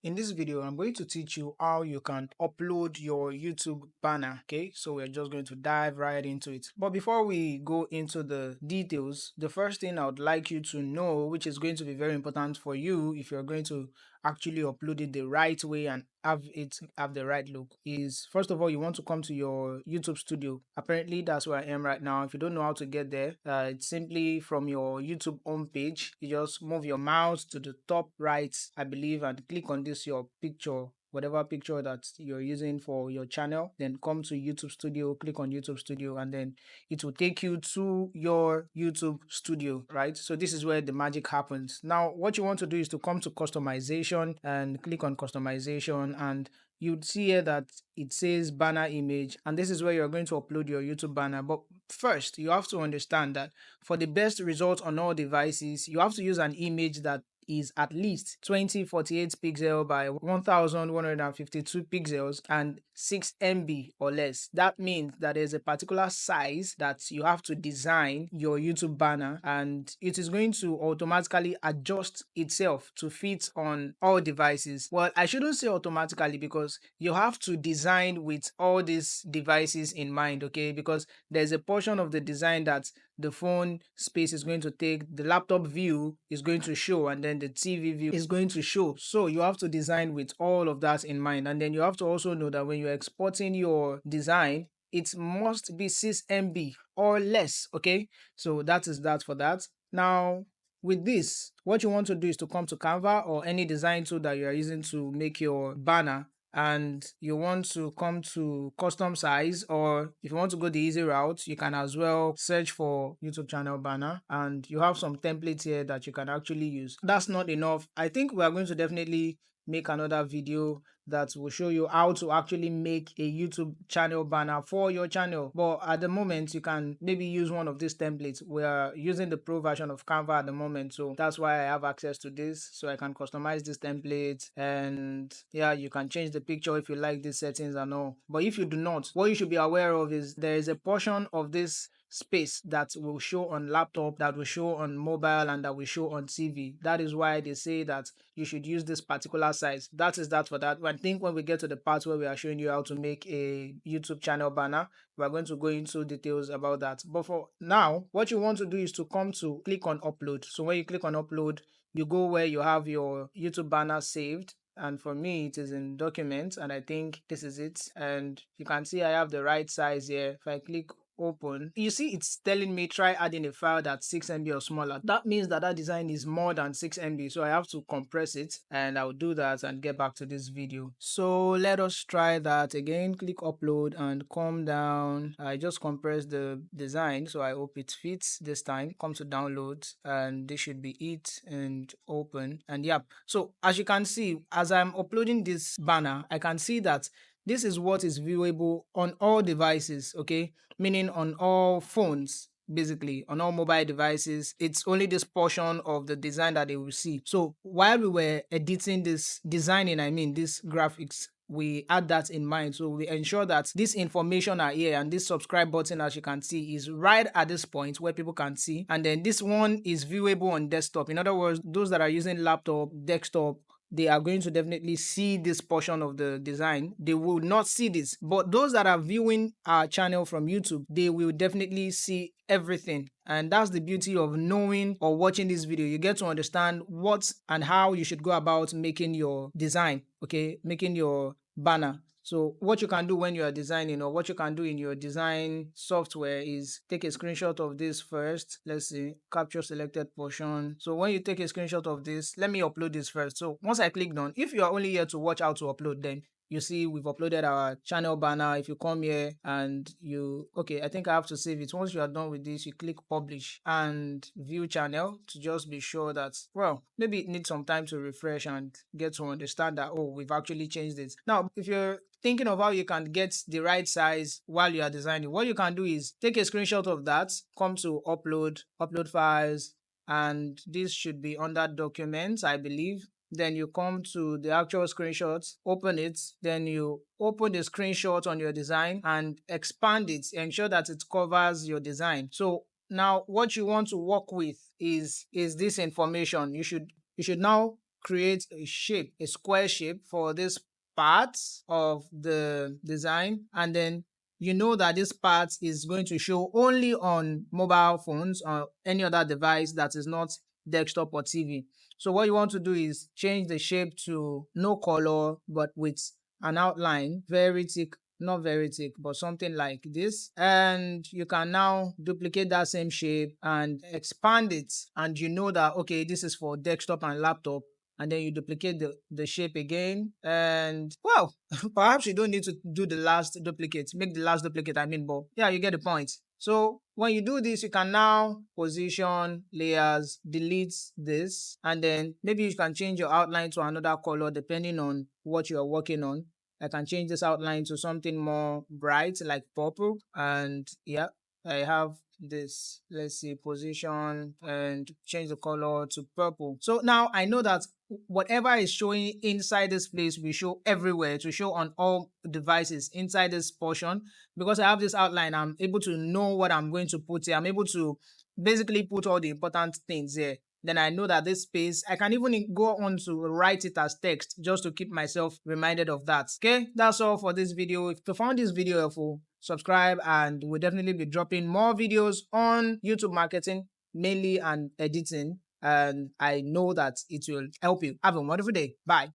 In this video, I'm going to teach you how you can upload your YouTube banner. Okay, so we're just going to dive right into it. But before we go into the details, the first thing I would like you to know, which is going to be very important for you if you're going to actually upload it the right way and have the right look, is first of all you want to come to your YouTube studio. Apparently that's where I am right now. If you don't know how to get there, it's simply from your YouTube homepage. You just move your mouse to the top right, I believe, and click on this your picture, whatever picture that you're using for your channel. Then come to YouTube studio, click on YouTube studio, and then it will take you to your YouTube studio, right? So this is where the magic happens. Now, what you want to do is to come to customization and click on customization, and you'd see here that it says banner image, and this is where you're going to upload your YouTube banner. But first, you have to understand that for the best result on all devices, you have to use an image that is at least 2048 pixel by 1152 pixels and 6 MB or less. That means that there's a particular size that you have to design your YouTube banner, and it is going to automatically adjust itself to fit on all devices. Well, I shouldn't say automatically, because you have to design with all these devices in mind, okay? Because there's a portion of the design that the phone space is going to take, the laptop view is going to show, and then the TV view is going to show. So you have to design with all of that in mind. And then you have to also know that when you're exporting your design, it must be 6 MB or less, okay? So that is that for that. Now, with this, what you want to do is to come to Canva or any design tool that you are using to make your banner, and you want to come to custom size, or if you want to go the easy route, you can as well search for YouTube channel banner, and you have some templates here that you can actually use. That's not enough. I think we are going to definitely make another video that will show you how to actually make a YouTube channel banner for your channel. But at the moment, you can maybe use one of these templates. We are using the pro version of Canva at the moment, so that's why I have access to this, so I can customize this template. And yeah, you can change the picture if you like these settings and all. But if you do not, what you should be aware of is there is a portion of this space that will show on laptop, that will show on mobile, and that will show on TV. That is why they say that you should use this particular size. That is that for that. I think when we get to the part where we are showing you how to make a YouTube channel banner, we're going to go into details about that. But for now, what you want to do is to come to click on upload. So when you click on upload, you go where you have your YouTube banner saved, and for me it is in documents, and I think this is it. And you can see I have the right size here. If I click open, you see it's telling me try adding a file that's 6 MB or smaller. That means that design is more than 6 MB, so I have to compress it, and I'll do that and get back to this video. So let us try that again. Click upload and come down. I just compressed the design, so I hope it fits this time. Come to downloads, and this should be it, and open. And yep, so as you can see, as I'm uploading this banner, I can see that this is what is viewable on all devices, okay? Meaning on all phones, basically on all mobile devices. It's only this portion of the design that they will see. So while we were editing this designing, I mean this graphics, we had that in mind. So we ensure that this information are here, and this subscribe button, as you can see, is right at this point where people can see. And then this one is viewable on desktop. In other words, those that are using laptop, desktop, they are going to definitely see this portion of the design. They will not see this, but those that are viewing our channel from YouTube, they will definitely see everything. And that's the beauty of knowing or watching this video. You get to understand what and how you should go about making your design, okay, making your banner. So what you can do when you are designing, or what you can do in your design software, is take a screenshot of this first. Let's see, capture selected portion. So when you take a screenshot of this, let me upload this first. So once I click done, if you are only here to watch how to upload, then you see we've uploaded our channel banner. If you come here and okay, I think I have to save it. Once you are done with this, you click publish and view channel, to just be sure that, well, maybe it needs some time to refresh and get to understand that, oh, we've actually changed it. Now, if you're thinking of how you can get the right size while you are designing, what you can do is take a screenshot of that, come to upload files, and this should be under documents, I believe. Then you come to the actual screenshots, open it, then you open the screenshot on your design and expand it, ensure that it covers your design. So now what you want to work with is this information. You should now create a shape, a square shape for this part of the design, and then you know that this part is going to show only on mobile phones or any other device that is not desktop or TV. So what you want to do is change the shape to no color but with an outline, very thick, not very thick, but something like this. And you can now duplicate that same shape and expand it. And you know that, okay, this is for desktop and laptop. And then you duplicate the shape again. And well, perhaps you don't need to do the last duplicate, make the last duplicate, I mean, but yeah, you get the point. So when you do this, you can now position layers, delete this, and then maybe you can change your outline to another color depending on what you are working on. I can change this outline to something more bright like purple, and yeah, I have this, let's see, position and change the color to purple. So now I know that whatever is showing inside this place will show everywhere, to show on all devices inside this portion. Because I have this outline, I'm able to know what I'm going to put here. I'm able to basically put all the important things here. Then I know that this space, I can even go on to write it as text just to keep myself reminded of that. Okay, that's all for this video. If you found this video helpful, subscribe, and we'll definitely be dropping more videos on YouTube marketing, mainly, and editing. And I know that it will help you. Have a wonderful day. Bye.